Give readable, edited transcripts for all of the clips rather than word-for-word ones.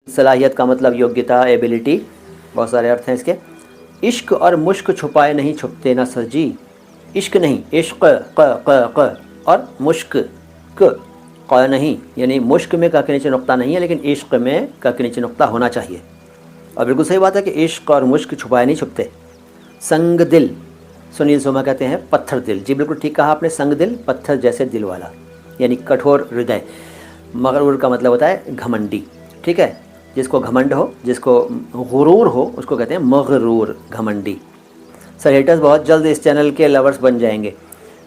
सलाहियत का मतलब योग्यता, एबिलिटी, बहुत सारे अर्थ हैं इसके। इश्क और मुश्क छुपाए नहीं छुपते ना सर जी। इश्क नहीं, इश्क क और मुश्क क नहीं, यानी मुश्क में क के नीचे नुक्ता नहीं है, लेकिन इश्क में क के नीचे नुक्ता होना चाहिए। और बिल्कुल सही बात है कि इश्क और मुश्क छुपाए नहीं छुपते। संग दिल, सुनील सोमा कहते हैं पत्थर दिल। जी बिल्कुल ठीक कहा आपने, संग दिल, पत्थर जैसे दिल वाला, यानी कठोर हृदय। मगरूर का मतलब होता है घमंडी, ठीक है। जिसको घमंड हो, जिसको गुरूर हो, उसको कहते हैं मगरूर, घमंडी। सर हेटर्स बहुत जल्द इस चैनल के लवर्स बन जाएंगे।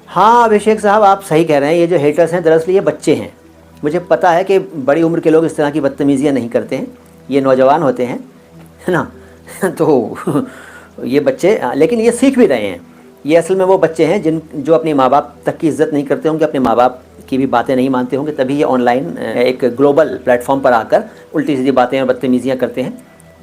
हाँ अभिषेक साहब, आप सही कह रहे हैं। ये जो हेटर्स हैं दरअसल ये बच्चे हैं। मुझे पता है कि बड़ी उम्र के लोग इस तरह की बदतमीज़ियाँ नहीं करते हैं, ये नौजवान होते हैं, है ना। तो ये बच्चे, लेकिन ये सीख भी रहे हैं। ये असल में वो बच्चे हैं जो अपने माँ बाप तक की इज़्ज़त नहीं करते होंगे, अपने माँ बाप की भी बातें नहीं मानते होंगे, तभी ये ऑनलाइन एक ग्लोबल प्लेटफॉर्म पर आकर उल्टी सीधी बातें और बदतमीज़ियाँ करते हैं।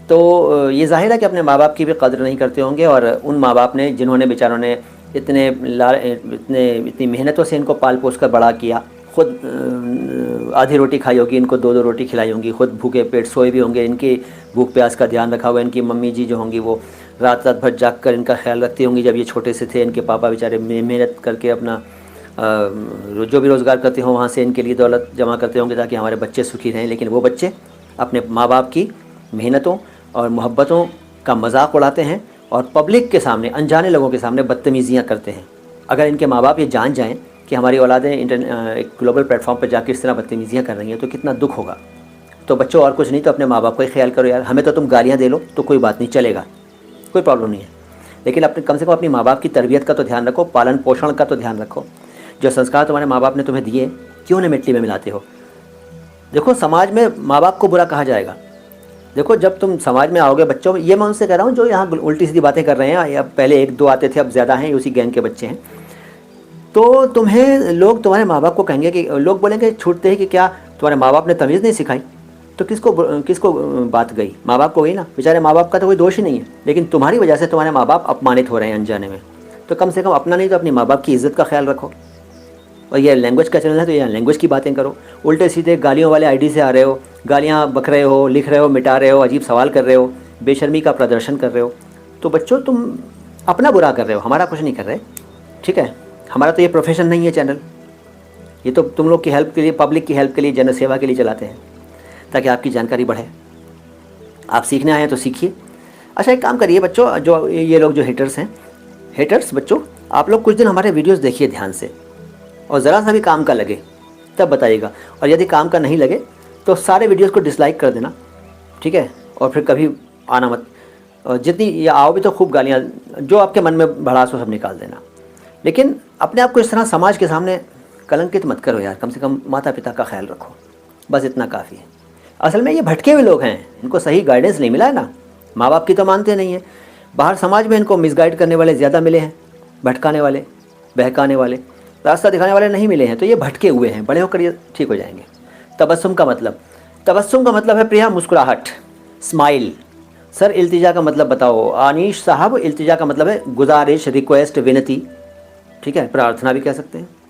तो ये जाहिर है कि अपने माँ बाप की भी कदर नहीं करते होंगे, और उन माँ बाप ने जिन्होंने बेचारों ने इतनी मेहनतों से इनको पाल पोस कर बड़ा किया, ख़ुद आधी रोटी खाई होगी, इनको दो दो रोटी खिलाई होंगी, ख़ुद भूखे पेट सोए भी होंगे, इनकी भूख प्यास का ध्यान रखा हुआ। इनकी मम्मी जी जो होंगी वो रात रात भर जाग कर इनका ख्याल रखती होंगी। जब ये छोटे से थे, इनके पापा बेचारे मेहनत करके अपना जो भी रोज़गार करते हों वहाँ से इनके लिए दौलत जमा करते होंगे ताकि हमारे बच्चे सुखी रहें। लेकिन वो बच्चे अपने माँ बाप की मेहनतों और मोहब्बतों का मजाक उड़ाते हैं और पब्लिक के सामने, अनजाने लोगों के सामने बदतमीज़ियाँ करते हैं। अगर इनके माँ बाप ये जान जाएँ कि हमारी औलादें एक ग्लोबल प्लेटफॉर्म पर जाकर इस तरह बदतमीज़ियाँ कर रही हैं तो कितना दुख होगा। तो बच्चों और कुछ नहीं तो अपने माँ बाप का ही ख्याल करो यार। हमें तो तुम गालियाँ दे लो तो कोई बात नहीं, चलेगा, कोई प्रॉब्लम नहीं है, लेकिन अपने कम से कम अपनी माँ बाप की तरबियत का तो ध्यान रखो, पालन पोषण का तो ध्यान रखो। जो संस्कार तुम्हारे माँ बाप ने तुम्हें दिए, क्यों उन्हें मिट्टी में मिलाते हो। देखो समाज में माँ बाप को बुरा कहा जाएगा। देखो जब तुम समाज में आओगे बच्चों, ये मैं उनसे कह रहा हूँ जो यहाँ उल्टी सीधी बातें कर रहे हैं, या पहले एक दो आते थे अब ज़्यादा हैं, उसी गैंग के बच्चे हैं। तो तुम्हें लोग तुम्हारे माँ बाप को कहेंगे कि, लोग बोलेंगे छूटते ही कि क्या तुम्हारे माँ बाप ने तमीज़ नहीं सिखाई। तो किसको बात गई, माँ बाप को गई ना। बेचारे माँ बाप का तो कोई दोष ही नहीं है, लेकिन तुम्हारी वजह से तुम्हारे माँ बाप अपमानित हो रहे हैं अनजाने में। तो कम से कम अपना नहीं तो अपनी माँ बाप की इज़्ज़त का ख्याल रखो। और ये लैंग्वेज का चैनल है तो ये लैंग्वेज की बातें करो। उल्टे सीधे गालियों वाले आईडी से आ रहे हो, गालियाँ बक रहे हो, लिख रहे हो, मिटा रहे हो, अजीब सवाल कर रहे हो, बेशर्मी का प्रदर्शन कर रहे हो। तो बच्चों तुम अपना बुरा कर रहे हो, हमारा कुछ नहीं कर रहे, ठीक है। हमारा तो ये प्रोफेशन नहीं है चैनल, ये तो तुम लोग की हेल्प के लिए, पब्लिक की हेल्प के लिए, जनसेवा के लिए चलाते हैं ताकि आपकी जानकारी बढ़े। आप सीखने आए हैं तो सीखिए। अच्छा एक काम करिए बच्चों, जो ये लोग जो हेटर्स हैं, हेटर्स बच्चों, आप लोग कुछ दिन हमारे वीडियोस देखिए ध्यान से, और ज़रा सा भी काम का लगे तब बताइएगा। और यदि काम का नहीं लगे तो सारे वीडियोस को डिसलाइक कर देना, ठीक है। और फिर कभी आना मत, और जितनी या आओ भी तो खूब गालियाँ, जो आपके मन में भड़ास हो सब निकाल देना। लेकिन अपने आप को इस तरह समाज के सामने कलंकित मत करो यार। कम से कम माता पिता का ख्याल रखो, बस इतना काफ़ी है। असल में ये भटके हुए लोग हैं, इनको सही गाइडेंस नहीं मिला है ना, माँ बाप की तो मानते नहीं हैं, बाहर समाज में इनको मिसगाइड करने वाले ज़्यादा मिले हैं, भटकाने वाले, बहकाने वाले, रास्ता दिखाने वाले नहीं मिले हैं। तो ये भटके हुए हैं, बड़े होकर ये ठीक हो जाएंगे। तबस्सुम का मतलब है प्रिया, मुस्कुराहट, स्माइल। सर इल्तिजा का मतलब बताओ। आनीश साहब, इल्तिजा का मतलब है गुजारिश, रिक्वेस्ट, विनती, ठीक है, प्रार्थना भी कह सकते हैं।